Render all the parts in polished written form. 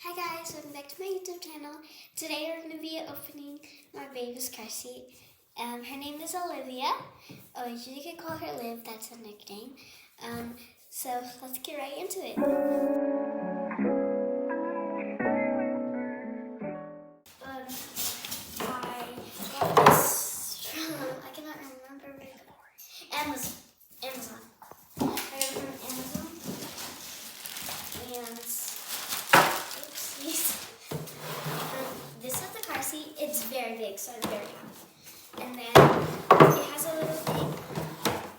Hi guys, welcome back to my YouTube channel. Today we're going to be opening my baby's car seat. Her name is Olivia. Oh, you can call her Liv, that's a nickname. So let's get right into it. I got this from, I cannot remember where it got. Amazon. I got it from Amazon. And this is the car seat. It's very big, so I'm very happy. And then it has a little thing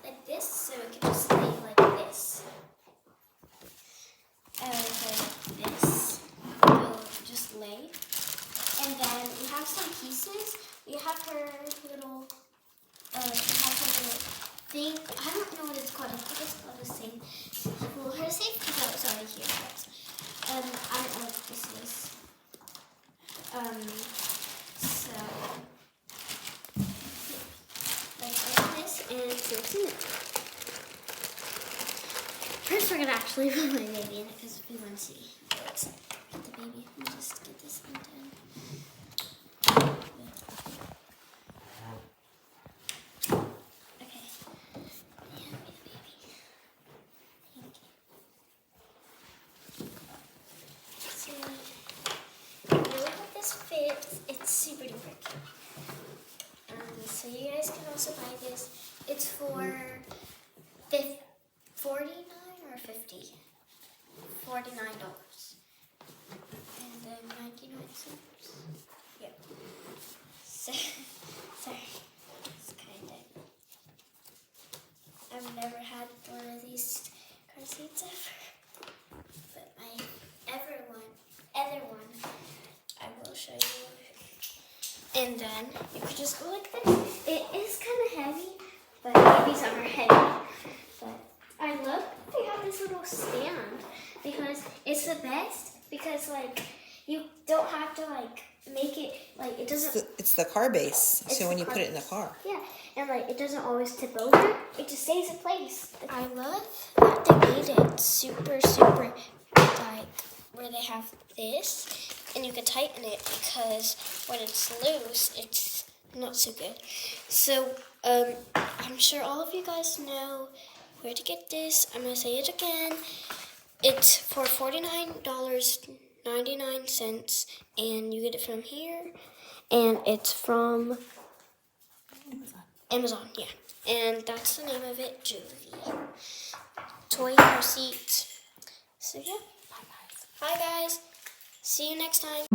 like this, so it can just lay like this. Like this. It will just lay. And then we have some pieces. We have her little, thing. I don't know what it's called. I think it's called a thing. Well, her safety belt is already here, guys. I don't know what this is. So let's open this and see what's in it. First, we're gonna actually put my baby in it because we want to see. Let's get the baby. Let me just get this thing done. Okay. Hand me the baby. Thank you. So, I look at this fit. It's super duper cute. So you guys can also buy this. It's for $49 or $50. $49. And then 99 cents. Yep. So, sorry. It's kind of. I've never had one of these car seats ever. But my other one, I will show you. And then you could just go like this. It is kind of heavy, but babies are heavy. But I love that they have this little stand because it's the best. Because like you don't have to like make it like it doesn't. It's the car base. So when you put it in the car. Yeah, and like it doesn't always tip over. It just stays in place. I love that they made it super tight, where they have this. And you can tighten it because when it's loose, it's not so good. So I'm sure all of you guys know where to get this. I'm going to say it again. It's for $49.99, and you get it from here. And it's from Amazon, yeah. And that's the name of it, Jovi. Toy car seat. So yeah. Bye guys. See you next time.